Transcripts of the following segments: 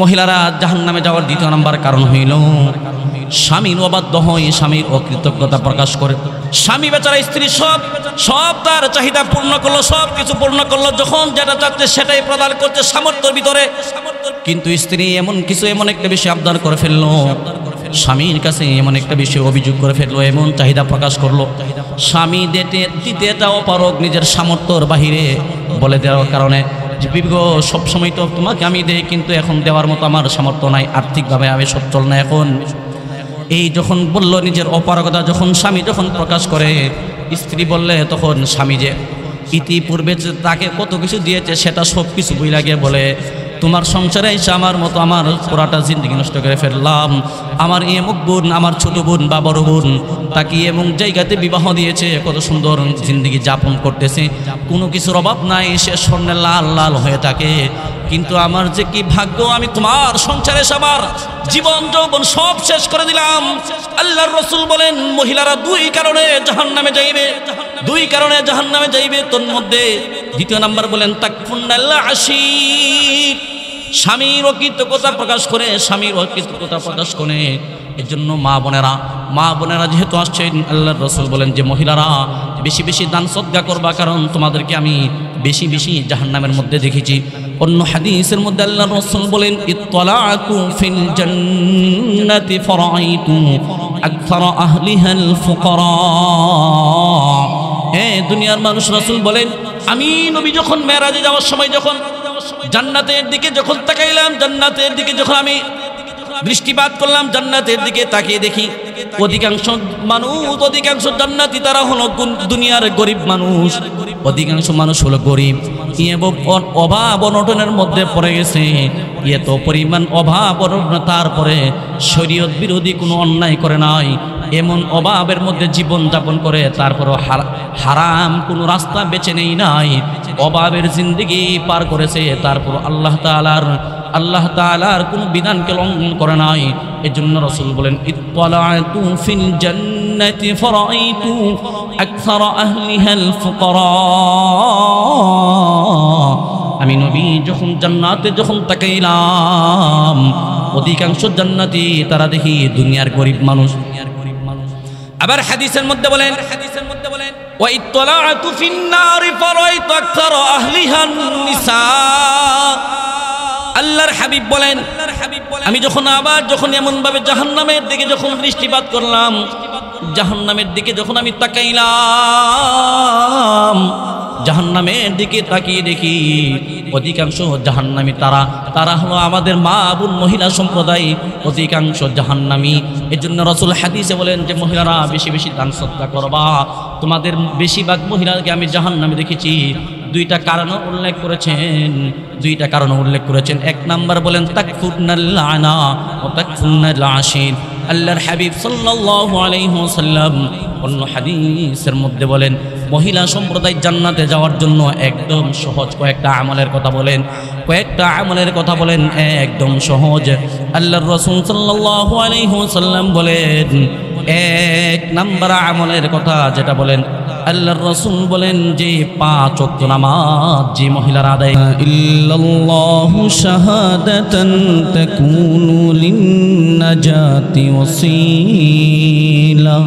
মহিলারা জাহান্নামে যাওয়ার দ্বিতীয় নাম্বার কারণ হইল স্বামীর অবাধ্য হয়, স্বামীর অকৃতজ্ঞতা প্রকাশ করে। স্বামী বেচারা স্ত্রী সব তার চাহিদা পূর্ণ করলো, সব কিছু পূর্ণ করলো, যখন যেটা চাচ্ছে সেটাই প্রদান করছে সামর্থ্যের ভিতরে, কিন্তু স্ত্রী এমন একটা বিষয় আবদার করে ফেললো, স্বামীর কাছে এমন একটা বিষয় অভিযোগ করে ফেললো, এমন চাহিদা প্রকাশ করলো, স্বামী দিতে এটাও পারক নিজের সামর্থ্যর বাহিরে বলে দেওয়ার কারণে, সবসময় তো তোমাকে আমি দেই, কিন্তু এখন দেওয়ার মতো আমার সামর্থ্য নাই, আর্থিকভাবে আমি সচ্ছল না। এখন এই যখন বলল নিজের অপারগতা, যখন স্বামী যখন প্রকাশ করে, স্ত্রী বললে তখন স্বামী যে ইতিপূর্বে তাকে কত কিছু দিয়েছে সেটা সব কিছু বই লাগিয়ে বলে, তোমার সংসারে এসে আমার মতো আমার পুরাটা জিন্দগি নষ্ট করে ফেললাম, আমার এমুক বোন, আমার ছোট বোন বা বড় বোন তাকে এমন জায়গাতে বিবাহ দিয়েছে, কত সুন্দর জিন্দগি যাপন করতেছে, কোনো কিছুর অভাব নাই, সে স্বর্ণে লাল লাল হয়ে থাকে, কিন্তু আমার যে কি ভাগ্য, আমি তোমার সংসারে সবার জীবন যৌবন সব শেষ করে দিলাম। আল্লাহর রাসূল বলেন মহিলারা দুই কারণে জাহান্নামে যাইবে, দুই কারণে জাহান্নামে যাইবে। তোর মধ্যে দ্বিতীয় নাম্বার বলেন তাকফুন্নাল আশীর, স্বামীর অকৃতজ্ঞতা প্রকাশ করে, স্বামীর অকৃতজ্ঞতা প্রকাশ করে। এর জন্য মা বোনেরা যেহেতু আসছেন, আল্লাহর রাসূল বলেন যে মহিলারা বেশি বেশি দান সদকা করবা, কারণ তোমাদেরকে আমি বেশি বেশি জাহান্নামের মধ্যে দেখেছি। অন্য হাদিসের মধ্যে আল্লাহর রাসূল বলেন ইত্তালাতু ফিল জান্নাতি ফারাইতু আকসারা আহলিহাল ফুকারা। দুনিয়ার মানুষ, রাসূল বলেন আমি নবী যখন মেরাজে যাওয়ার সময় যখন জান্নাতের দিকে যখন তাকাইলাম, জান্নাতের দিকে যখন আমি দৃষ্টিপাত করলাম, জান্নাতের দিকে তাকিয়ে দেখি অধিকাংশ জান্নাতি তারা হলো দুনিয়ার গরিব মানুষ, অধিকাংশ মানুষ হলো গরিব, অভাব অনটনের মধ্যে পড়ে গেছে, এত পরিমাণ অভাব অনটন, তারপরে শরীয়ত বিরোধী কোনো অন্যায় করে নাই, এমন অভাবের মধ্যে জীবন যাপন করে, তারপরও হারাম কোনো রাস্তা বেছে নেই নাই, অভাবের জিন্দেগি পার করেছে, তারপর আল্লাহ তাআলার কোন বিধানকে লঙ্ঘন করে নাই। এজন্য রাসূল বলেন ইত্তালাতু ফিল জান্নাতি ফারাইতু আকসারা আহলিহাল ফুকারা। আমি নবী যখন জান্নাতে যখন তাকাইলাম, অধিকাংশ জান্নাতি তারা দেখি দুনিয়ার গরিব মানুষ। আবার হাদিসের মধ্যে বলেন ওয়া ইত্তালাতু ফিন নারি ফারাইতু আকসারা আহলিহান নিসা। আল্লাহর হাবিব বলেন আমি যখন এমন ভাবে জাহান্নামের দিকে যখন দৃষ্টিপাত করলাম, জাহান্নামের দিকে যখন আমি তাকাইলাম, জাহান্নামের দিকে তাকিয়ে দেখি অধিকাংশ জাহান্নামী তারা হলো আমাদের মা বোন মহিলা সম্প্রদায়, অধিকাংশ জাহান্নামী। এর জন্য রাসূল হাদিসে বলেন যে মহিলারা বেশি বেশি দান সদকা করবা, তোমাদের বেশিরভাগ মহিলাকে আমি জাহান্নামে দেখেছি। দুইটা কারণ উল্লেখ করেছেন, এক নাম্বার বলেন তাকফুরনাল লানা ওয়া তাকফুরনাল আশীর। আল্লাহর হাবিব সাল্লাল্লাহু আলাইহি ওয়াসাল্লাম অন্য হাদিসের মধ্যে বলেন মহিলা সম্প্রদায় জান্নাতে যাওয়ার জন্য একদম সহজ কয়েকটা আমলের কথা বলেন, একদম সহজ। আল্লাহর রাসূল সাল্লাল্লাহু আলাইহি ওয়াসাল্লাম বলেন এক নাম্বার আমলের কথা যেটা বলেন, আল্লাহর রাসূল বলেন যে 5 ওয়াক্ত নামাজ যে মহিলারা আদায়, ইল্লাল্লাহু শাহাদাতান তাকুনু লিন-নাজাতি ওয়াসীলা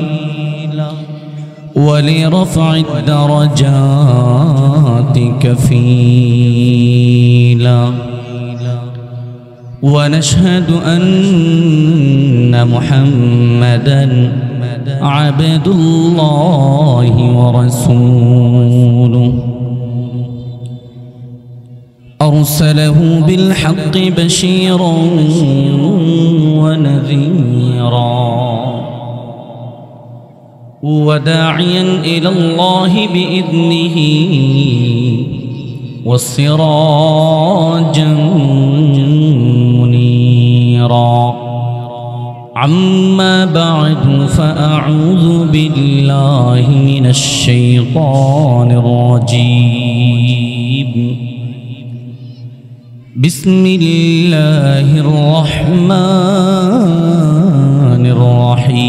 ওয়া লিরাফ'আদ দারাজাতি কাফীলা ওয়া নাশহাদু আন্না মুহাম্মাদান আবদুল্লাহি ওয়া রাসূলুহু আরসালাহু বিল হাক্কি বাশীরান ওয়া নাযীরা ওয়া দাঈয়ান ইলাল্লাহি বিইذনিহি ওয়া সিরাজান মুনীরা। أما بعد فأعوذ بالله من الشيطان الرجيم. بسم الله الرحمن الرحيم.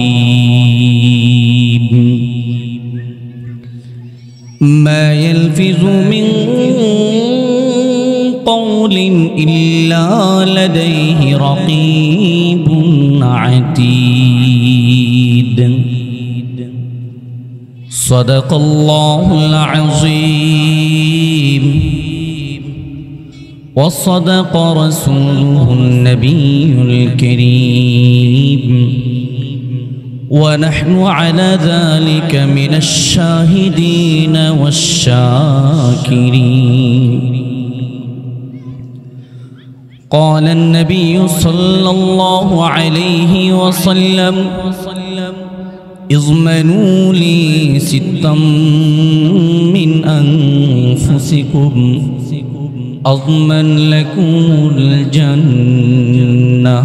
ما يلفظ من قول إلا لديه رقيب عتيد صدق الله العظيم وصدق رسوله النبي الكريم ونحن على ذلك من الشاهدين والشاكرين قال النبي صلى الله عليه وسلم اضمنوا لي ستا من أنفسكم أضمن لكم الجنة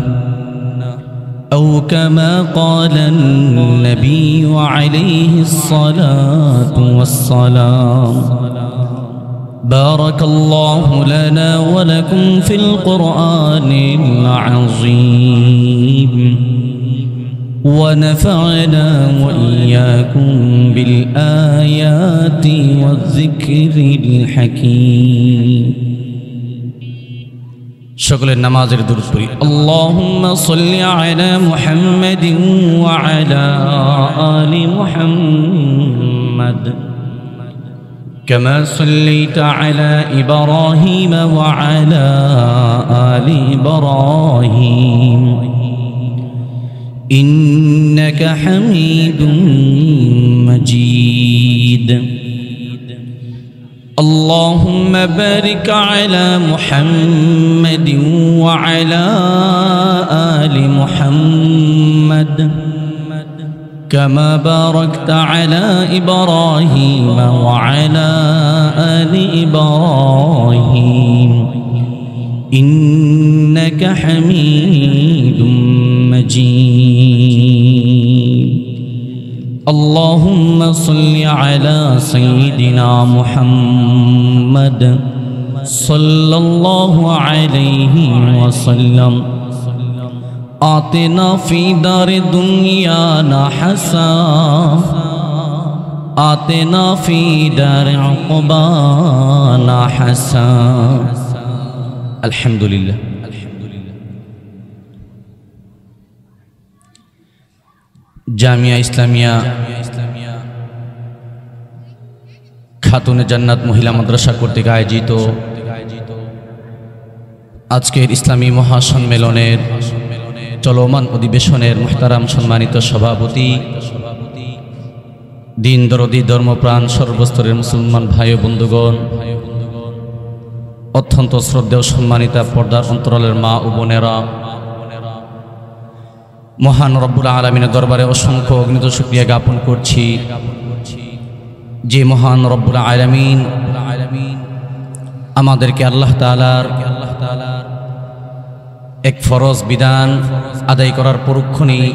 أو كما قال النبي عليه الصلاة والسلام بارك الله لنا ولكم في القرآن العظيم ونفعنا وإياكم بالآيات والذكر الحكيم شكل النماز الدرسي اللهم صل على محمد وعلى آل محمد كما صليت على إبراهيم وعلى آل إبراهيم إنك حميد مجيد اللهم بارك على محمد وعلى آل محمد كما باركت على إبراهيم وعلى آل إبراهيم إنك حميد مجيد اللهم صل على سيدنا محمد صلى الله عليه وسلم آتنا في دار دنيانا حسنة آتنا في دار عقبانا حسنة الحمد لله জামিয়া ইসলামিয়া খাতুনে জান্নাত মহিলা মাদ্রাসা কর্তৃক আয়োজিত আজকের ইসলামী মহাসম্মেলনের চলমান অধিবেশনের মুহতারাম সম্মানিত সভাপতি দিন দরদি ধর্মপ্রাণ সর্বস্তরের মুসলমান ভাই ও বন্ধুগণ, অত্যন্ত শ্রদ্ধেয় সম্মানিতা পর্দার অন্তরালের মা ও বোনেরা, মহান রব্বুল আলামিনের দরবারে অসংখ্য অগণিত শুকরিয়া জ্ঞাপন করছি যে মহান রব্বুল আলামিন আমাদেরকে আল্লাহ তাআলার এক ফরজ বিধান আদায় করার পরক্ষণেই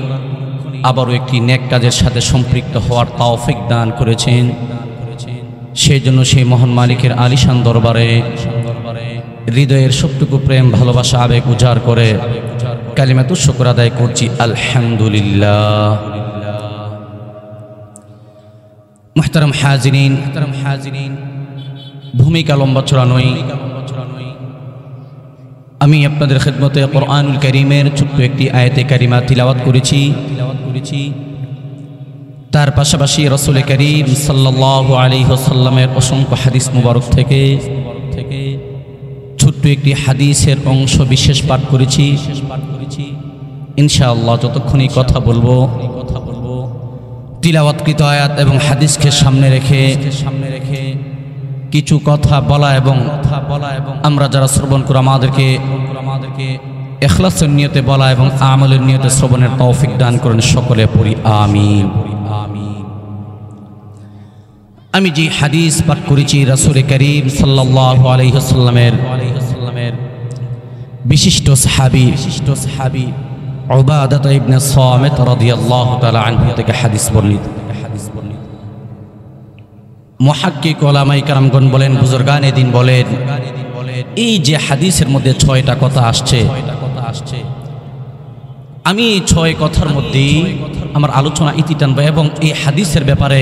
আবারও একটি নেক কাজের সাথে সম্পৃক্ত হওয়ার তৌফিক দান করেছেন। সেই জন্য সেই মহান মালিকের আলিশান দরবারে হৃদয়ের সবটুকু প্রেম ভালোবাসা আবেগ উজাড় করে কালিমাতুশ শুকর আদায় করছি আলহামদুলিল্লাহ। মুহতারাম হাজিরিন, ভূমিকা লম্বা চড়া নয়, আমি আপনাদের খেদমতে কোরআনুল কারীমের ছোট্ট একটি আয়াতে কারিমা তিলাওয়াত করেছি। তার পাশাপাশি রাসূল করিম সাল্লাল্লাহু আলাইহি ওয়াসাল্লামের অসংখ্য হাদিস মুবারক থেকে ছোট্ট একটি হাদিসের অংশ বিশেষ পাঠ করেছি। ইনশাআল্লাহ যতক্ষণই কথা বলবো তিলাওয়াতকৃত আয়াত এবং হাদিসকে সামনে রেখে কিছু কথা বলা এবং আমরা যারা শ্রবণ করে আমাদেরকে ইখলাসের নিয়তে বলা এবং আমলের নিয়তে শ্রবণের তৌফিক দান করেন, সকলে পড়ি আমিন। আমি যে হাদিস পাঠ করেছি রাসূল করিম সাল্লাল্লাহু আলাইহি ওয়াসাল্লামের বিশিষ্ট সাহাবী উবাদাহ ইবনে সামিত রাদিয়াল্লাহু তাআলা আনহু থেকে হাদিস বর্ণিত। মুহাক্কিক উলামায়ে কেরামগণ বলেন, বুজুর্গানে দিন বলেন, এই যে হাদিসের মধ্যে 6টা কথা আসছে, আমি 6 কথার মধ্যে আমার আলোচনা ইতি টানবো এবং এই হাদিসের ব্যাপারে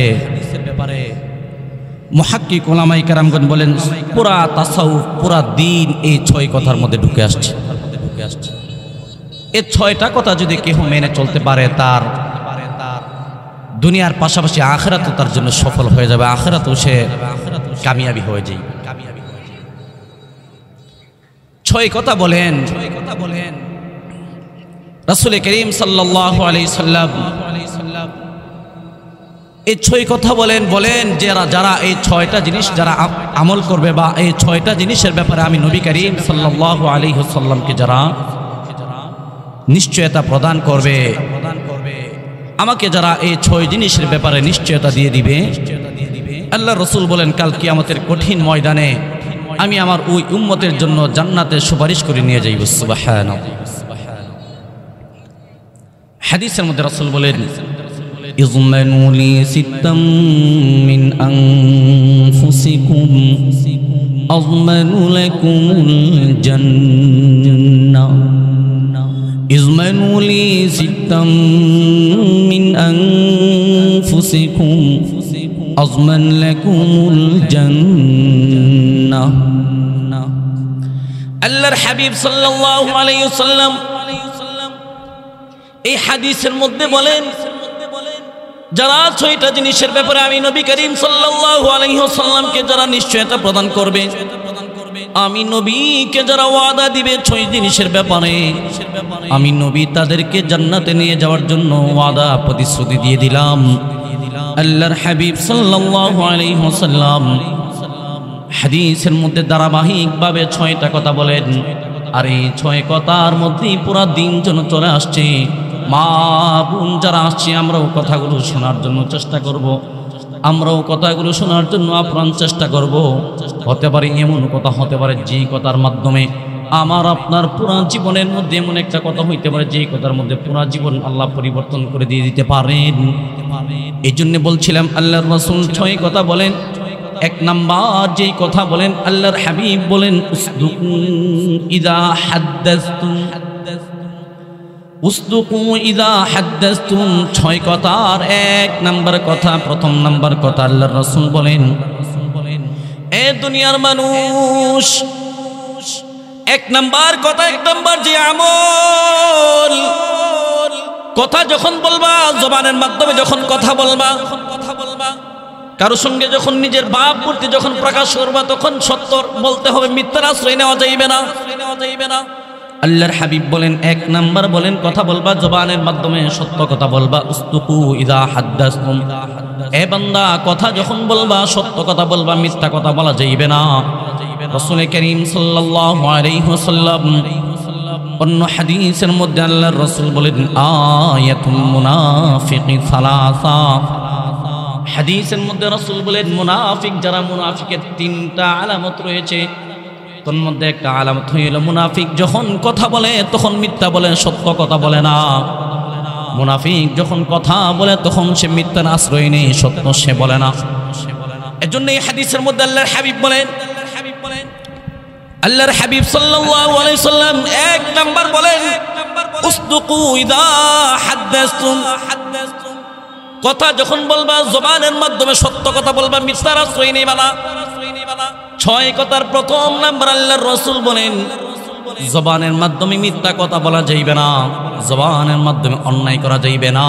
মুহাক্কিক উলামায়ে কেরামগণ বলেন পুরা তাসাউফ পুরা দিন এই 6 কথার মধ্যে ঢুকে আসছে। এই 6টা কথা যদি কেউ মেনে চলতে পারে তার দুনিয়ার পাশাপাশি আখিরাতও তার জন্য সফল হয়ে যাবে, আখিরাতও সে কামিয়াবি হয়ে যায়। 6 কথা বলেন রাসূল করিম সাল্লাল্লাহু আলাইহি সাল্লাম। এই 6 কথা বলেন যারা এই 6টা জিনিস যারা আমল করবে বা এই 6টা জিনিসের ব্যাপারে আমি নবী করিম সাল্লাল্লাহু আলাইহি ওয়াসাল্লামকে যারা নিশ্চয়তা প্রদান করবে, আমাকে যারা এই 6 জিনিসের ব্যাপারে নিশ্চয়তা দিয়ে দিবে, আল্লাহ রাসূল বলেন কাল কিয়ামতের কঠিন ময়দানে আমি আমার ওই উম্মতের জন্য জান্নাতে সুপারিশ করে নিয়ে যাইব। সুবহানাল্লাহ। হাদিসের মধ্যে রাসূল বলেন ইযমানু লি সিত্তাম মিন আনফুসিকুম আযমানু লাকুমুল জান্নাহ। ইযমানু লি সিত্তাম মিন আনফুসিকুম আযমান লাকুমুল জান্নাহ। আল্লাহর হাবিব সাল্লাল্লাহু আলাইহি ওয়াসাল্লাম এই হাদিসের মধ্যে বলেন যারা 6টা জিনিসের ব্যাপারে আমি নবী করিম সাল্লাল্লাহু আলাইহি ওয়াসাল্লামকে যারা নিশ্চয়তা প্রদান করবে, আমি নবীকে যারা ওয়াদা দিবে 6 জিনিসের ব্যাপারে, আমি নবী তাদেরকে জান্নাতে নিয়ে যাওয়ার জন্য ওয়াদা প্রতিশ্রুতি দিয়ে দিলাম। আল্লাহর হাবিব সাল্লাল্লাহু আলাইহি ওয়াসাল্লাম হাদিসের মধ্যে ধারাবাহিকভাবে 6টা কথা বলেন। আর এই 6 কথার মধ্যেই পুরা দিন যেন চলে আসছে। মা বোন যারা আসছে আমরাও কথাগুলো শোনার জন্য চেষ্টা করব, আমরাও কথাগুলো শোনার জন্য আপ্রাণ চেষ্টা করব। হতে পারে এমন কথা হতে পারে যে কথার মাধ্যমে আমার আপনার পুরা জীবনের মধ্যে এমন একটা কথা হইতে পারে যে কথার মধ্যে পুরা জীবন আল্লাহ পরিবর্তন করে দিয়ে দিতে পারেন। এই জন্য বলছিলাম আল্লাহর রাসূল 6 কথা বলেন। 1 নাম্বার যেই কথা বলেন আল্লাহর হাবিব বলেন উসদুকু ইযা হাদ্দাসতুম, উসদুকু ইযা হাদ্দাসতুম। 6 কথার 1 নাম্বার কথা, প্রথম নাম্বার কথা আল্লাহর রাসূল বলেন এ দুনিয়ার মানুষ 1 নাম্বার কথা, 1 নাম্বার যে আমল, কথা যখন বলবা জবানের মাধ্যমে যখন কথা বলবা, কারো সঙ্গে যখন নিজের ভাব মূর্তি যখন প্রকাশ করবা তখন সত্য বলতে হবে, মিথ্যার আশ্রয় নেওয়া যাইবে না। আল্লাহর হাবিব বলেন 1 নাম্বার বলেন কথা বলবা জবানের মাধ্যমে সত্য কথা বলবা। উসতুকু ইযা হাদ্দাসতুম, এ বান্দা কথা যখন বলবা সত্য কথা বলবা, মিথ্যা কথা বলা যাইবে না। রাসূল করিম সাল্লাল্লাহু আলাইহি ওয়াসাল্লাম অন্য হাদিসের মধ্যে আল্লাহর রাসূল বলেন আয়াতুল মুনাফিকি সালাসা। হাদিসের মধ্যে রাসূল বলেন মুনাফিক যারা, মুনাফিকের 3টা আলামত রয়েছে। তোর মধ্যে একটা আলামত হইল মুনাফিক যখন কথা বলে তখন মিথ্যা বলে, সত্য কথা বলে না। মুনাফিক যখন কথা বলে তখন সে মিথ্যার আশ্রয় নেই, সত্য সে বলে না। এজন্য এই হাদিসের মধ্যে আল্লাহর হাবিব বলেন, আল্লাহর হাবিব সাল্লাল্লাহু আলাইহি সাল্লাম 1 নাম্বার বলেন উসদুকু ইযা হাদ্দাসতুম, কথা যখন বলবা জবানের মাধ্যমে সত্য কথা বলবা, মিথ্যার আশ্রয় নেই বালা। 6 কথার প্রথম নাম্বার আল্লাহর রাসূল বলেন জবানের মাধ্যমে মিথ্যা কথা বলা যাইবে না, জবানের মাধ্যমে অন্যায় করা যাইবে না।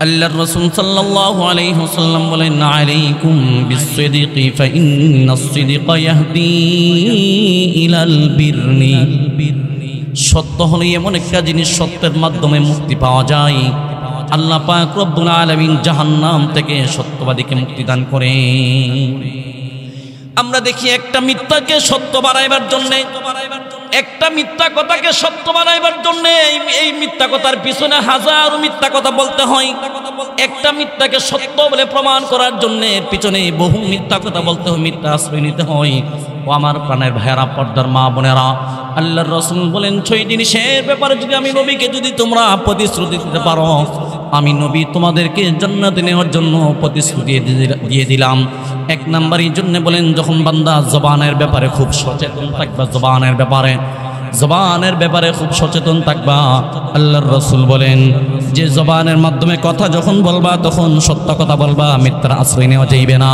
আল্লাহর রাসূল সাল্লাল্লাহু আলাইহি ওয়াসাল্লাম বলেন আলাইকুম বিস-সিদকি ফাইন্নাস-সিদকা ইয়াহদি ইলাল বিরনি। সত্য হলো এমন একটা জিনিস সত্যের মাধ্যমে মুক্তি পাওয়া যায়। আল্লাহ পাক রব্বুল আলামিন জাহান্নাম থেকে সত্যবাদীকে মুক্তি দান করেন। আমরা দেখি একটা মিথ্যাকে সত্য বানাইবার জন্য, একটা মিথ্যা কথাকে সত্য বানাইবার জন্য এই মিথ্যা কথার পিছনে হাজারো মিথ্যা কথা বলতে হয়। একটা মিথ্যাকে সত্য বলে প্রমাণ করার জন্য পিছনে বহু মিথ্যা কথা বলতে হয়, মিথ্যা আশ্রয় নিতে হয়। ও আমার প্রাণের ভাইয়েরা, পর্দার মা বোনেরা, আল্লাহর রাসূল বলেন 6 জিনিসের ব্যাপারে যদি আমি নবীকে যদি তোমরা প্রতিশ্রুতি দিতে পারো, আমি নবী তোমাদেরকে জান্নাতে নেওয়ার জন্য প্রতিশ্রুতি দিয়ে দিলাম। 1 নাম্বারের জন্য বলেন যখন বান্দা জবানের ব্যাপারে খুব সচেতন থাকবে, জবানের ব্যাপারে জবানের ব্যাপারে খুব সচেতন থাকবা। আল্লাহর রাসূল বলেন যে জবানের মাধ্যমে কথা যখন বলবা তখন সত্য কথা বলবা, মিথ্যার আশ্রয় নেওয়া যাইবে না।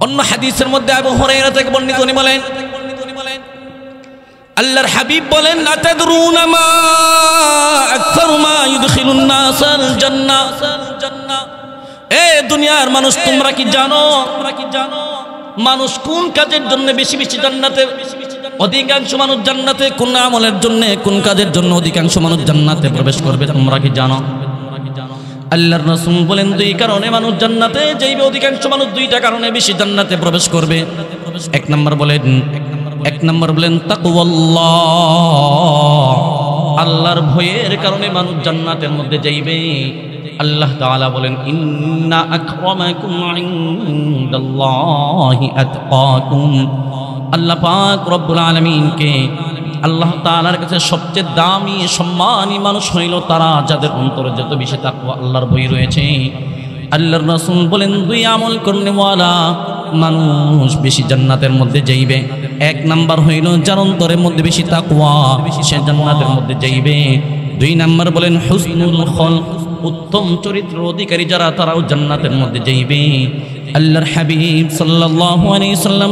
অন্য হাদিসের মধ্যে আবু হুরায়রা থেকে বর্ণিত উনি বলেন আল্লাহর হাবিব বলেন আতাদরুনা মা আকসারু মা ইদখিলুন নাসাল জান্নাহ। এ দুনিয়ার মানুষ, তোমরা কি জানো মানুষ কোন কাজের জন্য বেশি বেশি জান্নাতে, অধিকাংশ মানুষ জান্নাতে কোন আমলের জন্য, কোন কাজের জন্য অধিকাংশ মানুষ জান্নাতে প্রবেশ করবে, তোমরা কি জানো? আল্লাহর রাসূল বলেন দুই কারণে মানুষ জান্নাতে যাইবে, অধিকাংশ মানুষ দুইটা কারণে বেশি জান্নাতে প্রবেশ করবে। এক নম্বর বলেন তাকওয়াল্লাহ, আল্লাহর ভয়ের কারণে মানুষ জান্নাতের মধ্যে যাইবে। আল্লাহ তাআলা বলেন ইন্না আকরামাকুম ইনদাল্লাহি আতকাকুম। আল্লাহ পাক রব্বুল আলামিনকে, আল্লাহ তাআলার কাছে সবচেয়ে দামি সম্মানী মানুষ হইল তারা যাদের অন্তরে যত বেশি তাকওয়া আল্লাহর ভয় রয়েছে। আল্লাহর রাসূল বলেন দুই আমল করনেওয়ালা মানুষ বেশি জান্নাতের মধ্যে যাইবে। এক নাম্বার হইল যার অন্তরের মধ্যে বেশি তাকওয়া, সে জান্নাতের মধ্যে যাইবে। দুই নাম্বার বলেন হুসনুল খুলক, উত্তম চরিত্র অধিকারী যারা, তারাও জান্নাতের মধ্যে যাইবে। আল্লাহর হাবিব সাল্লাল্লাহু আলাইহি সাল্লাম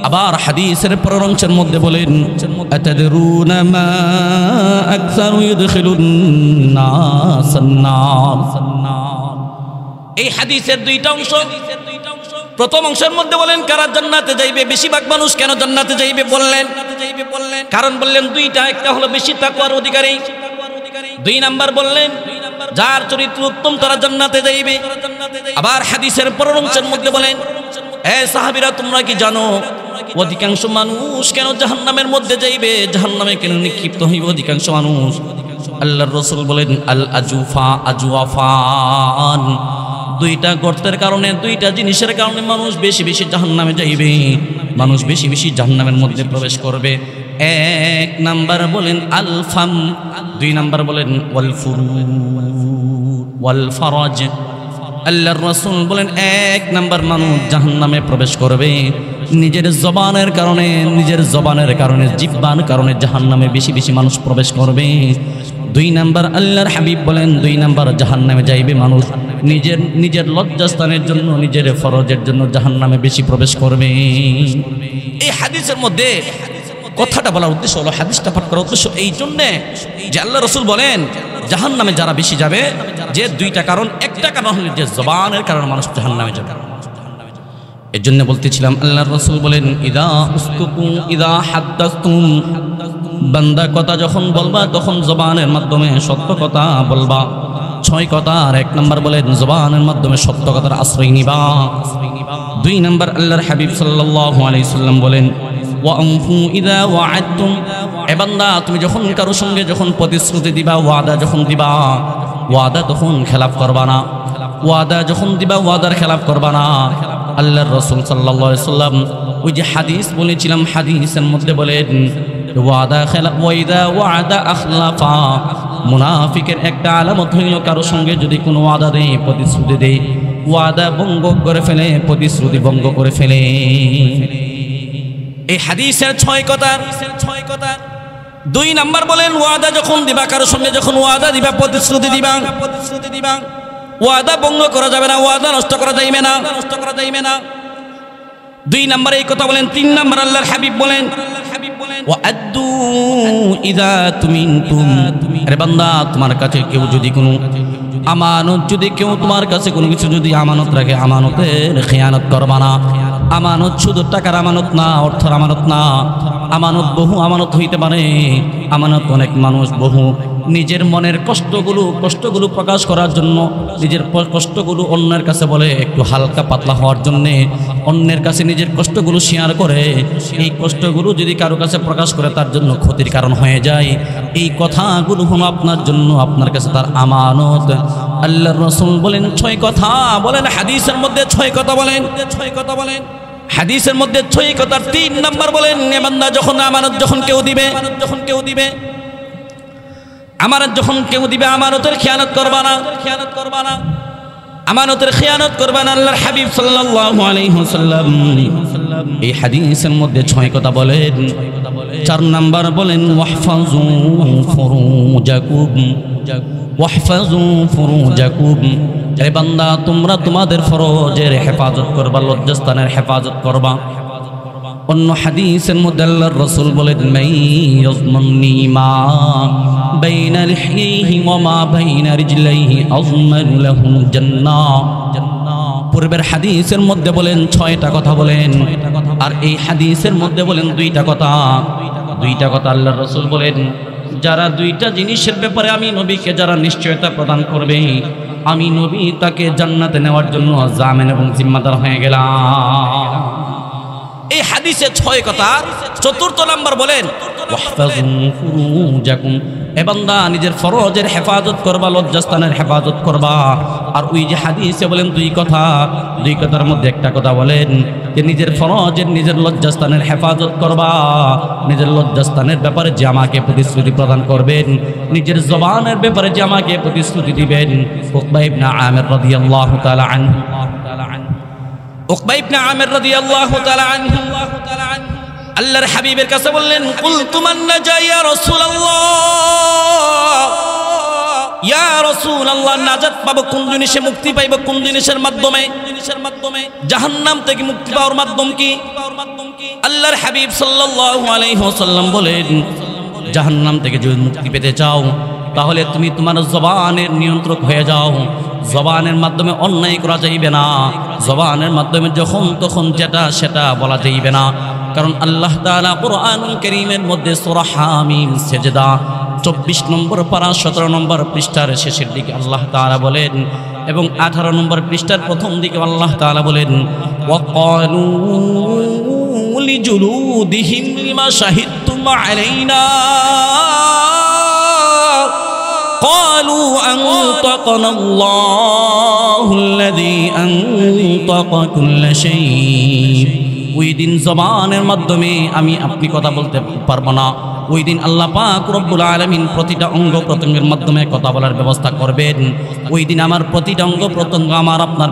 আবার হাদিসের পরের মধ্যে বলেন আতাদরুনা মা আকসারু ইদখিলুন নাসান নার। এই হাদিসের দুইটা অংশ। প্রথম অংশের মধ্যে বলেন কারা জান্নাতে যাইবে, বেশিরভাগ মানুষ কেন জান্নাতে যাইবে বললেন, কারণ বললেন দুইটা, একটা হলো বেশি তাকওয়ার অধিকারী, দুই নাম্বার বললেন যার চরিত্র উত্তম তারা জান্নাতে যাইবে। আবার হাদিসের পরের অংশের মধ্যে বলেন এ সাহাবীরা তোমরা কি জানো অধিকাংশ মানুষ কেন জাহান্নামের মধ্যে যাইবে, জাহান্নামে কেন নিক্ষিপ্ত হইবে অধিকাংশ মানুষ? আল্লাহর রাসূল বলেন আল আজুফা আজওয়াফান, দুইটা গর্তের কারণে, দুইটা জিনিসের কারণে মানুষ বেশি বেশি জাহান্নামে যাইবে, মানুষ বেশি বেশি জাহান্নামের মধ্যে প্রবেশ করবে। এক নাম্বার বলেন আল ফাম, দুই নাম্বার বলেন ওয়াল ফুরুজ ওয়াল ফারাজ। আল্লাহর রাসূল বলেন এক নাম্বার মানুষ জাহান্নামে প্রবেশ করবে নিজের জবানের কারণে, নিজের জবানের কারণে, জিহ্বার কারণে জাহান্নামে বেশি বেশি মানুষ প্রবেশ করবে। দুই নাম্বার আল্লাহর হাবিব বলেন দুই নাম্বার জাহান্নামে যাইবে মানুষ নিজের লজ্জাস্থানের জন্য, নিজের ফরজের জন্য জাহান্নামে বেশি প্রবেশ করবে। এই হাদিসের মধ্যে কথাটা বলার উদ্দেশ্য হলো, হাদিসটা পাঠ করার উদ্দেশ্য এই জন্যে যে আল্লাহ রাসূল বলেন জাহান্নামে যারা বেশি যাবে, যে দুইটা কারণ, একটা কারণ হলো যে জবানের কারণে মানুষ জাহান্নামে যাবে। এর জন্য বলতেছিলাম আল্লাহর রাসূল বলেন ইদা উসতুকুম ইদা হাদাসতুম, বান্দা কথা যখন বলবা তখন জবানের মাধ্যমে সত্য কথা বলবা। 6 কথা। আর এক নাম্বার বলেন জবানের মাধ্যমে সত্য কথার আশ্রয় নিবা। দুই নাম্বার আল্লাহর হাবিব সাল্লাল্লাহু আলাইহি সাল্লাম বলেন ওয়াআনফু ইদা ওয়াআদতুম, এ বান্দা তুমি যখন কারো সঙ্গে যখন প্রতিশ্রুতি দিবা, ওয়াদা যখন দিবা, ওয়াদা তখন খেলাফ করবা না, ওয়াদা যখন দিবা ওয়াদার খেলাফ করবা না। আল্লাহর রাসূল সাল্লাল্লাহু আলাইহি সাল্লাম ওই যে হাদিস বলেছিলাম, হাদিসের মধ্যে বলেন ওয়াদা খেলাফ, ওয়াইদা ওয়াদা আখলাফা, মুনাফিকের একটা আলামত হইল কারো সঙ্গে যদি কোনো ওয়াদা দেয়, প্রতিশ্রুতি দেয়, ওয়াদা ভঙ্গ করে ফেলে, প্রতিশ্রুতি ভঙ্গ করে ফেলে। এই হাদিসের 6 কথা। দুই নাম্বার বলেন ওয়াদা যখন দিবা, কারো সঙ্গে যখন ওয়াদা দিবা, প্রতিশ্রুতি দিবা, ওয়াদা ভঙ্গ করা যাবে না, ওয়াদা নষ্ট করা যাইবে না। দুই নাম্বার এই কথা বলেন। তিন নাম্বার আল্লাহর হাবিব বলেন ওয়াআদ্দু ইযা তুমিনতুম, আরে বান্দা তোমার কাছে কেউ যদি কোনো আমানত, যদি কেউ তোমার কাছে কোনো কিছু যদি আমানত রাখে, আমানতের খেয়ানত করবা না। আমানত শুধু টাকার আমানত না, অর্থের আমানত না, আমানত বহু আমানত হইতে পারে। আমানত অনেক মানুষ বহু নিজের মনের কষ্টগুলো প্রকাশ করার জন্য, নিজের কষ্টগুলো অন্যের কাছে বলে একটু হালকা পাতলা হওয়ার জন্যে, অন্যের কাছে নিজের কষ্টগুলো শেয়ার করে। এই কষ্টগুলো যদি কারো কাছে প্রকাশ করে তার জন্য ক্ষতির কারণ হয়ে যায়। এই কথাগুলো হলো আপনার জন্য, আপনার কাছে তার আমানত। আল্লাহর রাসূল বলেন 6 কথা বলেন, হাদিসের মধ্যে 6 কথা বলেন, হাদিসের মধ্যে 6 কথা। 3 নাম্বার বলেন বান্দা যখন আমানত যখন কেউ দিবে, আমানত যখন কেউ দিবে, আমানতের খেয়ানত করবা না, আমানতের খেয়ানত করবা না। আল্লাহর হাবিব সাল্লাল্লাহু আলাইহি ওয়াসাল্লাম এই হাদিসের মধ্যে 6 কথা বলেন। 4 নাম্বার বলেন ওয়াহফাজু ফুরুজাকুম, ওয়াহফাজু ফুরুজাকুম, হে বান্দা তোমরা তোমাদের ফরজের হেফাজত করবা, লজ্জাস্থানের হেফাজত করবা। অন্য হাদিসের মধ্যে আল্লাহর রাসূল বলেন মাইয়াজমানি মা বাইনা লিহিহি ওয়া মা বাইনা রিজলাইহি আযমান লাহুল জান্নাহ। পূর্বের হাদিসের মধ্যে বলেন 6টা কথা বলেন, আর এই হাদিসের মধ্যে বলেন 2টা কথা। 2টা কথা আল্লাহর রাসূল বলেন, যারা 2টা জিনিসের ব্যাপারে আমি নবীকে যারা নিশ্চয়তা প্রদান করবে, আমি নবী তাকে জান্নাতে নেওয়ার জন্য জামিন এবং জিম্মাদার হয়ে গেলাম। এই হাদিসে 6 কথা। 4th নাম্বার বলেন ওয়াহফাজু ফুরুজাকুম, হে বান্দা নিজের ফরজের হেফাজত করবা, লজ্জাস্থানের হেফাজত করবা। আর ওই যে হাদিসে বলেন 2 কথা, 2 কথার মধ্যে একটা কথা বলেন যে নিজের ফরজের নিজের লজ্জাস্থানের হেফাজত করবা, নিজের লজ্জাস্থানের ব্যাপারে যে আমাকে প্রতিশ্রুতি প্রদান করবেন, নিজের জবানের ব্যাপারে যে আমাকে প্রতিশ্রুতি দিবেন। উকবা ইবনে আমির রাদিয়াল্লাহু তাআলা আনহু, উকবা ইবনে আমির রাদিয়াল্লাহু তাআলা আনহু আল্লাহর হাবিবের কাছে বললেন কুলতু মান নাজা ইয়া রাসূলুল্লাহ, ইয়া রাসূলুল্লাহ নাজাত পাবো কোন জিনিসে, মুক্তি পাইব কোন জিনিসের মাধ্যমে? জাহান্নাম থেকে মুক্তি পাওয়ার মাধ্যম কি? আল্লাহর হাবিব সাল্লাল্লাহু আলাইহি ওয়াসাল্লাম বলেন জাহান্নাম থেকে যদি মুক্তি পেতে চাও তাহলে তুমি তোমার জবানের নিয়ন্ত্রক হয়ে যাও। জবানের মাধ্যমে অন্যায় করা যাইবে না, জবানের মাধ্যমে যখন তখন যেটা সেটা বলা যাইবে না। কারণ আল্লাহ তাআলা কুরআনুল কারীমের মধ্যে সূরা হামিম সেজদা 24 নম্বর পারা 17 নম্বর পৃষ্ঠার শেষের দিকে আল্লাহ তাআলা বলেন, এবং 18 নম্বর পৃষ্ঠার প্রথম দিকে আল্লাহ তাআলা বলেন ওয়াকালু লিজুলুদিহিম লিমা শাহিদতুম আলাইনা قالوا أنطقنا الله الذي أنطق كل شيء। ওই দিন জবানের মাধ্যমে আমি আপনি কথা বলতে পারবো না। ওই দিন আল্লাহ পাক রব্বুল আলামিন প্রতিটা অঙ্গ প্রত্যঙ্গের মাধ্যমে কথা বলার ব্যবস্থা করবেন। ওই দিন আমার প্রতিটা অঙ্গ প্রত্যঙ্গ আমার আপনার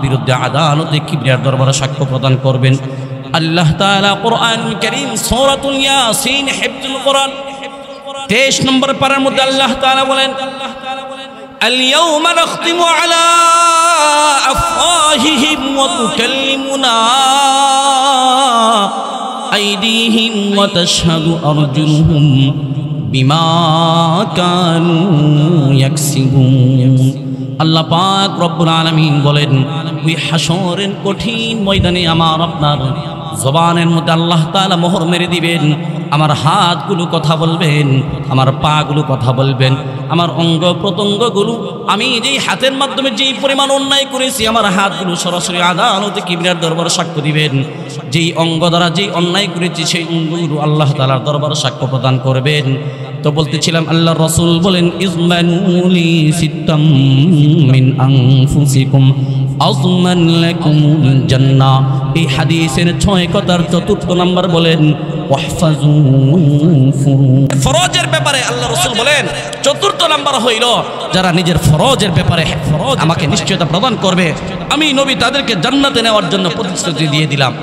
বিরুদ্ধে আদালতে কিবরিয়ার দরবারে সাক্ষ্য প্রদান করবেন। আল্লাহ তাআলা কোরআনুল কারীম সূরাতুল ইয়াসিন হিফজুল কোরআন 23 নম্বর পারার মধ্যে আল্লাহ তাআলা বলেন আল-ইয়াওমা নাখতিমু আলা আফওয়াহিহিম ওয়া তুকাল্লিমুনা আইদিহিম ওয়া তাশহাদু আরজুলুহুম বিমা কানু ইয়াকসিবুন। আল্লাহ পাক রব্বুল আলামিন বলেন ওই হাসরের কঠিন ময়দানে আমার আপনার জবানের মধ্যে আল্লাহ তাআলা মোহর মেরে দিবেন। আমার হাতগুলো কথা বলবেন, আমার পাগুলো কথা বলবেন, আমার অঙ্গ প্রত্যঙ্গগুলো আমি যেই হাতের মাধ্যমে যেই পরিমাণ অন্যায় করেছি আমার হাতগুলো সরাসরি আদালতে কিবরিয়ার দরবারে সাক্ষ্য দিবেন। যেই অঙ্গ দ্বারা যেই অন্যায় করেছি সেই অঙ্গগুলো আল্লাহ তাআলার দরবারে সাক্ষ্য প্রদান করবেন। তো বলতেছিলাম আল্লাহর রাসূল বলেন ইজমানুলি সিত্তাম মিন আনফুসিকুম আযমান লাকুমুল জান্নাহ। এই হাদিসের 6 কথার 4th নাম্বার বলেন ওয়াহফাজু ফরজের ব্যাপারে আল্লাহ রাসূল বলেন 4th নাম্বার হইল যারা নিজের ফরজের ব্যাপারে আমাকে নিশ্চয়তা প্রদান করবে আমি নবী তাদেরকে জান্নাতে নেওয়ার জন্য প্রতিশ্রুতি দিয়ে দিলাম।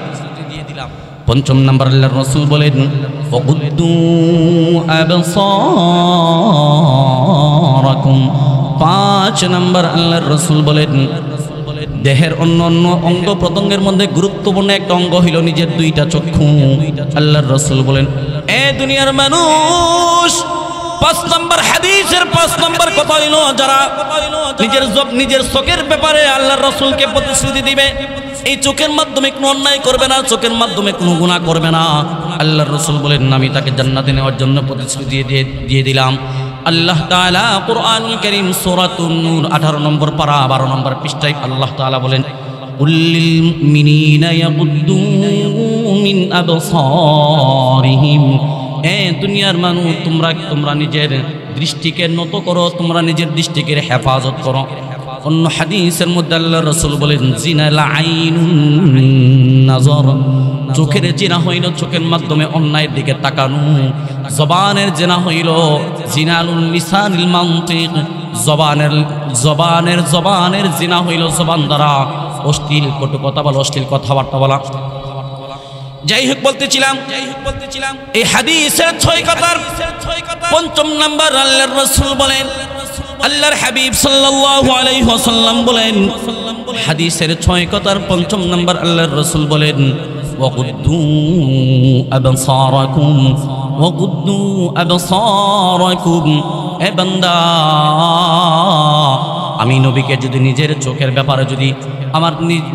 5ম নাম্বার আল্লাহর রাসূল বলেন ওয়াকুদ্দু আবসারাকুম। 5 নাম্বার আল্লাহর রাসূল বলেন দেহের অন্য অন্য অঙ্গ প্রত্যঙ্গের মধ্যে গুরুত্বপূর্ণ একটা অঙ্গ হইল নিজের 2টা চক্ষু। আল্লাহর রাসূল বলেন এ দুনিয়ার মানুষ 5 নম্বর হাদিসের 5 নম্বর কথা হইল যারা নিজের চোখের ব্যাপারে আল্লাহর রাসূলকে প্রতিশ্রুতি দিবে এই চোখের মাধ্যমে কোনো অন্যায় করবে না, চোখের মাধ্যমে কোনো গুনাহ করবে না। আল্লাহর রাসূল বলেন আমি তাকে জান্নাতে নেওয়ার জন্য প্রতিশ্রুতি দিয়ে দিলাম। আল্লাহ তাআলা কুরআনুল কারীম সূরাতুন নূর 18 নম্বর পারা 12 নম্বর পৃষ্ঠায় আল্লাহ তাআলা বলেন কুল্লিল মুমিনিনা ইয়াগুদ্দু মিন আবসারিহিম। দুনিয়ার মানুষ তোমরা নিজের দৃষ্টিকে নত করো, তোমরা নিজের দৃষ্টিকে হেফাজত করো। অন্য হাদিসের মধ্যে আল্লাহর রাসূল বলেন জিনাল আইনুন নাজর। চোখের জিনা হইল চোখের মাধ্যমে অন্যায়ের দিকে তাকানো। জবানের জিনা হইল জিনালুল লিসানিল মানতিক। জবানের জিনা হইল জবান দ্বারা অশ্লীল কটু কথা বলা, অশ্লীল কথাবার্তা বলা। যাই হোক বলতেছিলাম এই হাদিসের 6 কথার 5ম নাম্বার আল্লাহর রাসূল বলেন, আল্লাহর হাবিব সাল্লাল্লাহু আলাইহি ওয়াসাল্লাম বলেন, হাদিসের 6 কথার 5ম নাম্বার আল্লাহর রাসূল বলেন, ওয়াগুদ্দু আবসারাকুম ওয়াগুদ্দু আবসারাকুম। এ বান্দা, আমি নবীকে যদি নিজের চোখের ব্যাপারে যদি আমার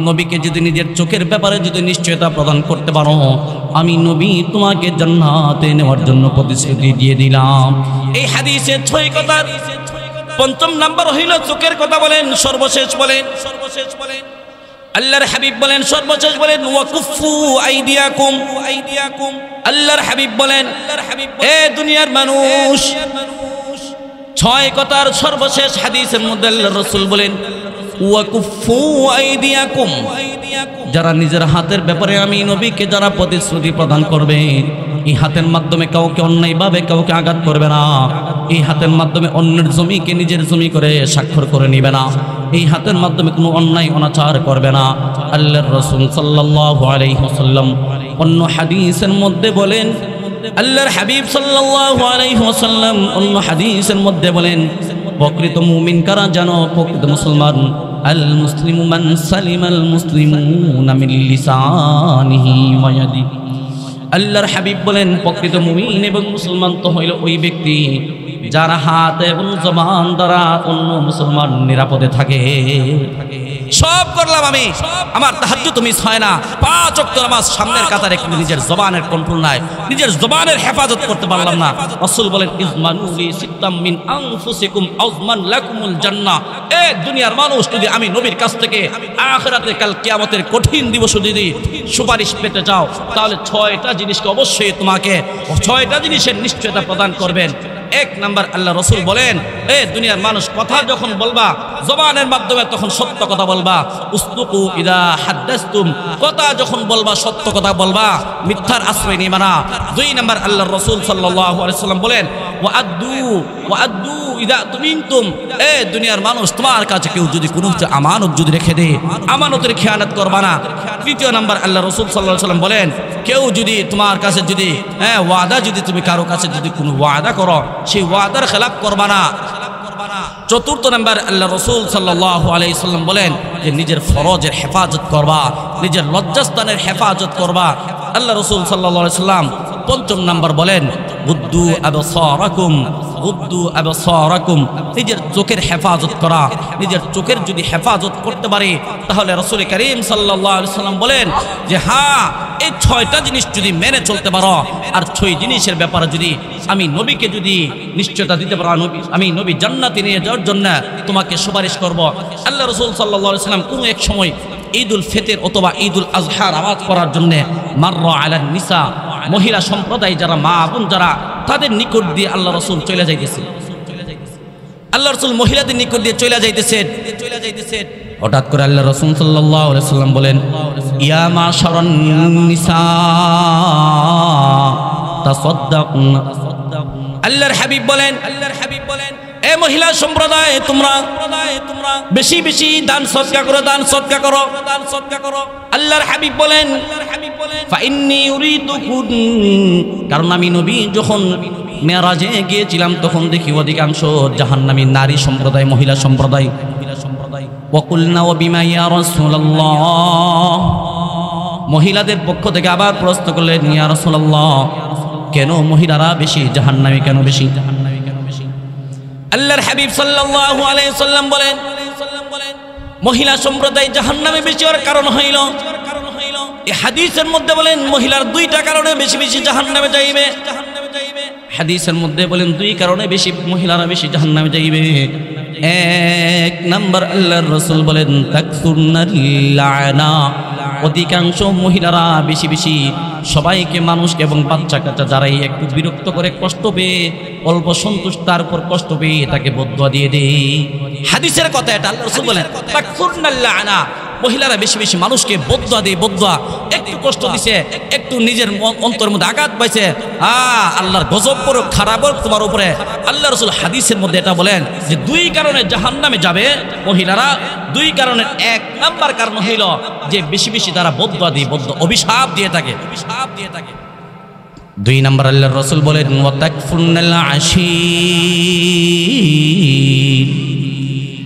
নবীকে যদি নিজের চোখের ব্যাপারে যদি নিশ্চয়তা প্রদান করতে পারো, আমি নবী তোমাকে জান্নাতে নেওয়ার জন্য প্রতিশ্রুতি দিয়ে দিলাম। এই হাদিসের 6 কথার 5ম নাম্বার হইল চোখের কথা বলেন। সর্বশেষ বলেন আল্লাহর হাবিব বলেন, সর্বশেষ বলেন ওয়াকুফু আইদিয়াকুম। আল্লাহর হাবিব বলেন, এ দুনিয়ার মানুষ, 6 কথার সর্বশেষ হাদিসের মধ্যে আল্লাহর রাসূল বলেন ওয়াকুফু আইদিয়াকুম। যারা নিজের হাতের ব্যাপারে আমি নবীকে যারা প্রতিশ্রুতি প্রদান করবে, এই হাতের মাধ্যমে কাউকে অন্যায়ভাবে কাউকে আঘাত করবে না, এই হাতের মাধ্যমে অন্যের জমিকে নিজের জমি করে স্বাক্ষর করে নিবে না, এই হাতের মাধ্যমে কোনো অন্যায় অনাচার করবে না। আল্লাহর রাসূল সাল্লাল্লাহু আলাইহি ওয়াসাল্লাম অন্য হাদিসের মধ্যে বলেন, আল্লাহর হাবিব সাল্লাল্লাহু আলাইহি ওয়াসাল্লাম অন্য হাদিসের মধ্যে বলেন, প্রকৃত মুমিন কারা জানো? প্রকৃত মুসলমান আল মুসলিমু মান সালিমাল মুসলিমুনা মিন লিসানিহি ওয়া ইয়াদিহি। আল্লাহর হাবিব বলেন, প্রকৃত মুমিন এবং মুসলমান তো হইল ওই ব্যক্তি যার হাত এবং জবান দ্বারা অন্য মুসলমান নিরাপদে থাকে। সব করলাম আমি, আমার তাহাজ্জুদ মিস হয় না, 5 ওয়াক্ত নামাজ সামনের কাতারে, কিন্তু নিজের জবানের কন্ট্রোল নাই, নিজের জবানের হেফাজত করতে পারলাম না। রাসূল বলেন ইজমানু লি সিত্তাম মিন আনফুসিকুম আযমান লাকুমুল জান্নাহ। এ দুনিয়ার মানুষ, যদি আমি নবীর কাছ থেকে আখিরাতে কাল কিয়ামতের কঠিন দিবসে যদি সুপারিশ পেতে চাও, তাহলে 6টা জিনিসকে অবশ্যই তোমাকে 6টা জিনিসের নিশ্চয়তা প্রদান করবেন। 1 নাম্বার আল্লাহ রাসূল বলেন, এ দুনিয়ার মানুষ, কথা যখন বলবা জবানের মাধ্যমে তখন সত্য কথা বলবা। উসদুকু ইদা হাদাসতুম, কথা যখন বলবা সত্য কথা বলবা, মিথ্যার আশ্রয় নিবা না। 2 নাম্বার আল্লাহর রাসূল সাল্লাল্লাহু আলাইহি ওয়াসাল্লাম বলেন ওয়াআদ্দু ইদা তুমিনতুম। এ দুনিয়ার মানুষ, তোমার কাছে কেউ যদি কোনো আমানত যদি রেখে দেয়, আমানতের খেয়ানত করবা না। 3 নাম্বার আল্লাহ রাসূল সাল্লাল্লাহু আলাইহি ওয়াসাল্লাম বলেন, কেউ যদি তোমার কাছে যদি ওয়াদা যদি তুমি কারো কাছে যদি কোনো ওয়াদা করো, সেই ওয়াদার খেলাফ করবা না। 4 নাম্বার আল্লাহ রাসূল সাল্লাল্লাহু আলাইহি ওয়াসাল্লাম বলেন যে নিজের ফরজের হেফাজত করবা, নিজের লজ্জাস্থানের হেফাজত করবা। আল্লাহ রাসূল সাল্লাল্লাহু আলাইহি ওয়াসাল্লাম 5ম নাম্বার বলেন গুদ্দু আবসারাকুম, গুদ্দু আবসারাকুম। নিজের চোখের হেফাজত করা, নিজের চোখের যদি হেফাজত করতে পারে, তাহলে রাসূল করিম সাল্লাল্লাহু আলাইহি ওয়াসাল্লাম বলেন যে হ্যাঁ, এই 6টা জিনিস যদি মেনে চলতে পারো, আর 6 জিনিসের ব্যাপারে যদি আমি নবীকে যদি নিশ্চয়তা দিতে পারো, আমি নবী জান্নাতে নিয়ে যাওয়ার জন্য তোমাকে সুপারিশ করব। আল্লাহ রাসূল সাল্লাল্লাহু আলাইহি ওয়াসাল্লাম কোনো এক সময় ঈদুল ফিতর অথবা ঈদুল আজহার আবাদ করার জন্য মাররা আলান নিসা, মহিলা সম্প্রদায় যারা মা বোন যারা, তাদের নিকট দিয়ে আল্লাহ রাসূল চলে যাইতেছে। আল্লাহ রাসূল মহিলাদের নিকট দিয়ে চলে যাইতেছেন। হঠাৎ করে আল্লাহ রাসূল সাল্লাল্লাহু আলাইহি ওয়াসাল্লাম বলেন, ইয়া মাশারান নিসা তাসাদদাকুন। আল্লাহর হাবিব বলেন, এ মহিলা সম্প্রদায়, তোমরা বেশি বেশি দান সদকা করো, দান সদকা করো। আল্লাহর হাবিব বলেন, ফাইন্নী উরিদুকুন, কারণ আমি নবী যখন মেরাজে গিয়েছিলাম তখন দেখি অধিকাংশ জাহান্নামী নারী সম্প্রদায়, মহিলা সম্প্রদায়। ওয়াকুলনা ওয়া বিমা ইয়া রাসূলুল্লাহ, মহিলাদের পক্ষ থেকে আবার প্রশ্ন করলেন, ইয়া রাসূলুল্লাহ, কেন মহিলারা বেশি জাহান্নামী, কেন বেশি? আল্লাহর হাবিব সাল্লাল্লাহু আলাইহি ওয়াসাল্লাম বলেন, মহিলা সম্প্রদায় জাহান্নামে বেশি হওয়ার কারণ হইল, এই হাদিসের মধ্যে বলেন মহিলার 2টা কারণে বেশি বেশি জাহান্নামে যাইবে। হাদিসের মধ্যে বলেন 2 কারণে বেশি মহিলারা বেশি জাহান্নামে যাইবে। 1 নাম্বার আল্লাহর রাসূল বলেন তাকসুরনাল লানা, অধিকাংশ মহিলারা বেশি বেশি সবাইকে, মানুষকে এবং বাচ্চা কাচ্চা যারাই একটু বিরক্ত করে, কষ্ট পেয়ে, অল্প সন্তুষ্ট তার উপর কষ্ট পেয়ে তাকে বদদুয়া দিয়ে দেয়। হাদিসের কথা এটা, আল্লাহর রাসূল বলেন তাকসুরনাল লানা, মহিলারা বেশি বেশি মানুষকে বদদুয়া দিয়ে বদদুয়া, একটু কষ্ট দিছে, একটু নিজের অন্তরের মধ্যে আঘাত পাইছে, আল্লাহর গজব পড়ুক, খারাপ হোক তোমার উপরে। আল্লাহ রাসূল হাদিসের মধ্যে এটা বলেন যে 2 কারণে জাহান্নামে যাবে মহিলারা। 2 কারণের 1 নাম্বার কারণ হইল যে বেশি বেশি তারা বদদুয়া দিয়ে অভিশাপ দিয়ে থাকে। 2 নাম্বার আল্লাহর রাসূল বলেন ওয়াতাকফুরনাল আশীর।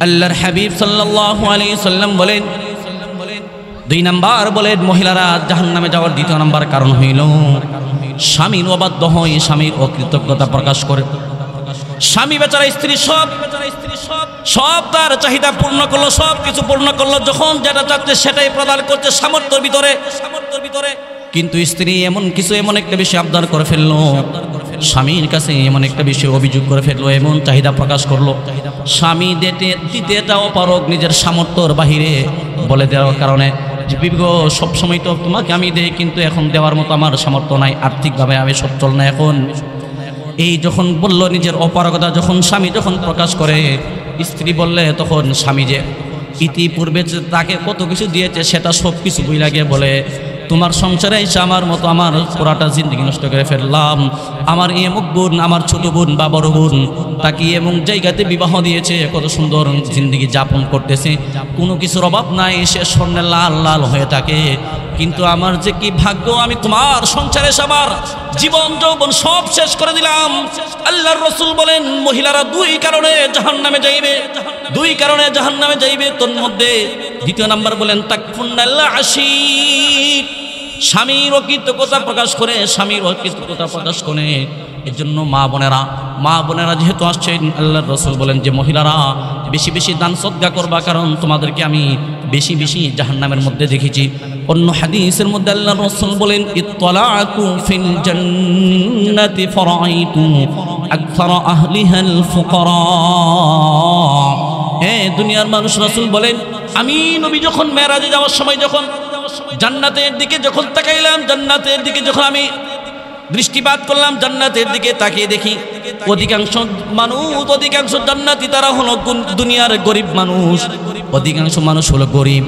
আল্লাহর হাবিব সাল্লাল্লাহু আলাইহি সাল্লাম বলেন 2 নাম্বার বলেন মহিলারা জাহান্নামে যাওয়ার 2য় নাম্বার কারণ হইল স্বামীর অবাধ্য হয়, স্বামীর অকৃতজ্ঞতা প্রকাশ করে। স্বামী বেচারা স্ত্রী সব তার চাহিদা পূর্ণ করলো, সব কিছু পূর্ণ করলো, যখন যেটা চাচ্ছে সেটাই প্রদান করছে সামর্থ্যের ভিতরে, কিন্তু স্ত্রী এমন একটা বিষয় আবদার করে ফেললো, স্বামীর কাছে এমন একটা বিষয় অভিযোগ করে ফেললো, এমন চাহিদা প্রকাশ করলো, স্বামী দিতে এটাও পারক নিজের সামর্থ্যর বাহিরে বলে দেওয়ার কারণে, সবসময় তো তোমাকে আমি দেই, কিন্তু এখন দেওয়ার মতো আমার সামর্থ্য নাই, আর্থিকভাবে আমি সচ্ছল না এখন। এই যখন বলল নিজের অপারগতা, যখন স্বামী যখন প্রকাশ করে, স্ত্রী বললে তখন স্বামী যে ইতিপূর্বে তাকে কত কিছু দিয়েছে সেটা সব কিছু বই লাগে বলে, তোমার সংসারে এসে আমার মতো আমার পুরাটা জিন্দগি নষ্ট করে ফেললাম, আমার এমুক বোন, আমার ছোট বোন বা বড় বোন তাকে এমন জায়গাতে বিবাহ দিয়েছে, কত সুন্দর জিন্দগি যাপন করতেছে, কোনো কিছুর অভাব নাই, সে স্বর্ণে লাল লাল হয়ে থাকে, কিন্তু আমার যে কি ভাগ্য, আমি তোমার সংসারে আমার জীবন যৌবন সব শেষ করে দিলাম। আল্লাহর রাসূল বলেন মহিলারা 2 কারণে জাহান্নামে যাইবে, 2 কারণে জাহান্নামে যাইবে। তোর মধ্যে 2য় নাম্বার বলেন তাকফুরনাল আশীর, স্বামীর অকৃতজ্ঞতা প্রকাশ করে, স্বামীর অকৃতজ্ঞতা প্রকাশ করে। এর জন্য মা বোনেরা যেহেতু আসছেন, আল্লাহর রাসূল বলেন যে মহিলারা বেশি বেশি দান সদকা করবা, কারণ তোমাদেরকে আমি বেশি বেশি জাহান্নামের মধ্যে দেখেছি। অন্য হাদিসের মধ্যে আল্লাহর রাসূল বলেন ইত্তালাতু ফিল জান্নাতি ফারাইতু আকসারা আহলিহাল ফুকারা। দুনিয়ার মানুষ, রাসূল বলেন আমি নবী যখন মেরাজে যাওয়ার সময় যখন জান্নাতের দিকে যখন তাকাইলাম, জান্নাতের দিকে যখন আমি দৃষ্টিপাত করলাম, জান্নাতের দিকে তাকিয়ে দেখি অধিকাংশ জান্নাতি তারা হলো দুনিয়ার গরিব মানুষ, অধিকাংশ মানুষ হলো গরিব,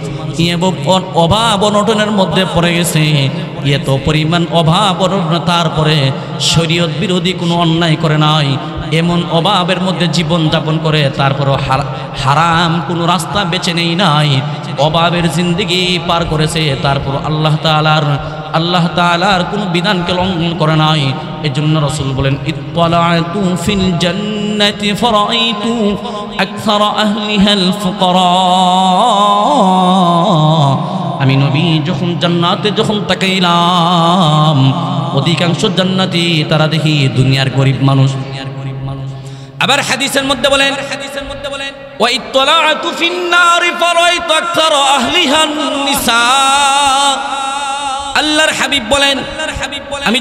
অভাব অনটনের মধ্যে পড়ে গেছে, এত পরিমাণ অভাব অনটন, তারপরে শরীয়ত বিরোধী কোনো অন্যায় করে নাই, এমন অভাবের মধ্যে জীবন যাপন করে, তারপরও হারাম কোনো রাস্তা বেছে নেই নাই, অভাবের জিন্দেগি পার করেছে, তারপর আল্লাহ তাআলার কোনো বিধানকে লঙ্ঘন করে নাই। এজন্য রাসূল বলেন ইত্তালাতু ফিল জান্নাতি ফারাইতু আকসারা আহলিহাল ফুকারা। আমি নবী যখন জান্নাতে যখন তাকাইলাম, অধিকাংশ জান্নাতি তারা দেখি দুনিয়ার গরিব মানুষ। আবার হাদিসের মধ্যে বলেন ওয়া ইত্তালাতু ফিন নারি ফারাইতু আকসারা আহলিহান নিসা। আল্লাহর হাবিব বলেন আমি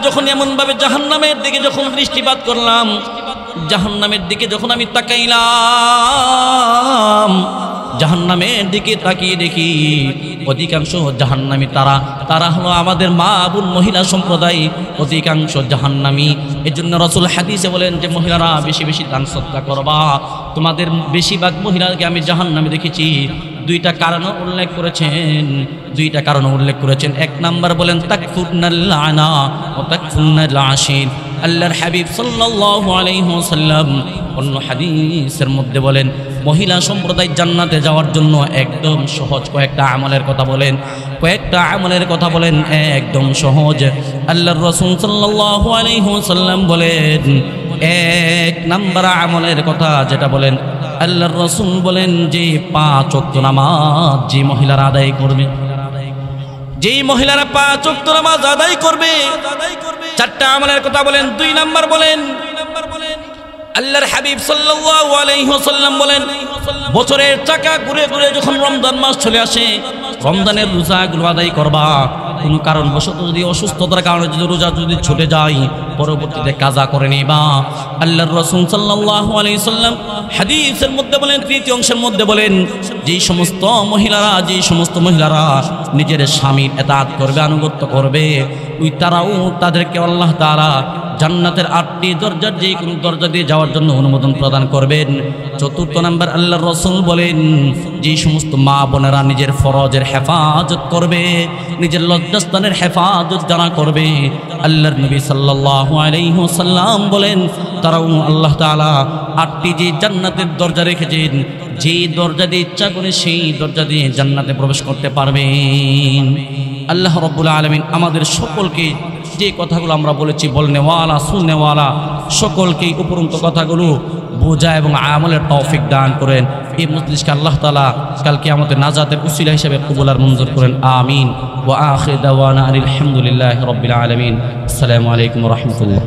যখন এমন ভাবে জাহান্নামের দিকে যখন দৃষ্টিপাত করলাম, জাহান্নামের দিকে যখন আমি তাকাইলাম, জাহান্নামের দিকে তাকিয়ে দেখি অধিকাংশ জাহান্নামী তারা হলো আমাদের মা বোন মহিলা সম্প্রদায়, অধিকাংশ জাহান্নামী। এজন্য রাসূল হাদিসে বলেন যে মহিলারা বেশি বেশি দান সদকা করবা, তোমাদের বেশিরভাগ মহিলাকে আমি জাহান্নামে দেখেছি। 2টা কারণ উল্লেখ করেছেন। 1 নাম্বার বলেন তাকফুরনাল লানা ওয়া তাকফুরনাল আশীর। আল্লাহর হাবিব সাল্লাল্লাহু আলাইহি ওয়াসাল্লাম অন্য হাদিসের মধ্যে বলেন মহিলা সম্প্রদায় জান্নাতে যাওয়ার জন্য একদম সহজ কয়েকটা আমলের কথা বলেন, একদম সহজ। আল্লাহর রাসূল সাল্লাল্লাহু আলাইহি ওয়াসাল্লাম বলেন 1 নাম্বার আমলের কথা যেটা বলেন, আল্লাহর রাসূল বলেন যে 5 ওয়াক্ত নামাজ যে মহিলারা আদায় করবে, যেই মহিলারা 5 ওয়াক্ত নামাজ আদায় করবে, 4টা আমলের কথা বলেন। 2 নাম্বার বলেন আল্লাহর হাবিব সাল্লাল্লাহু আলাইহি ওয়াসাল্লাম বলেন বছরের চাকা ঘুরে ঘুরে যখন রমজান মাস চলে আসে, রমজানের রোজাগুলো আদায় করবা। কোনো কারণবশত যদি অসুস্থতার কারণে যদি রোজা যদি ছুটে যায়, পরবর্তীতে কাজা করে নিবা। আল্লাহর রাসূল সাল্লাল্লাহু আলাইহি সাল্লাম হাদিসের মধ্যে বলেন, তৃতীয় অংশের মধ্যে বলেন, যেই সমস্ত মহিলারা নিজের স্বামীর ইতাআত করবে, আনুগত্য করবে, ওই তারাও তাদেরকে আল্লাহ তাআলা জান্নাতের 8টি দরজার যে কোনো দরজা দিয়ে যাওয়ার জন্য অনুমোদন প্রদান করবেন। চতুর্থ নাম্বার আল্লাহর রাসূল বলেন, যে সমস্ত মা বোনেরা নিজের ফরজের হেফাজত করবে, নিজের লজ্জাস্থানের হেফাজত যারা করবে, আল্লাহর নবী সাল্লাল্লাহু আলাইহি ওয়াসাল্লাম বলেন, তারাও আল্লাহ তাআলা 8টি যে জান্নাতের দরজা রেখেছেন, যে দরজা দিয়ে ইচ্ছা করে সেই দরজা দিয়ে জান্নাতে প্রবেশ করতে পারবেন। আল্লাহ রাব্বুল আলামিন আমাদের সকলকে যে কথাগুলো আমরা বলেছি, বলনেওয়ালা শুননেওয়ালা সকলকেই উপরন্ত কথাগুলো বোঝা এবং আমলের তৌফিক দান করেন। এই মজলিসকে আল্লাহ তাআলা কালকে আমাদের নাজাতের উসিলা হিসেবে কবুল আর মঞ্জুর করেন। আমিন। ওয়া আখির দাওয়ানা আলহামদুলিল্লাহি রাব্বিল আলামিন। আসসালামু আলাইকুম ওয়া রাহমাতুল্লাহ।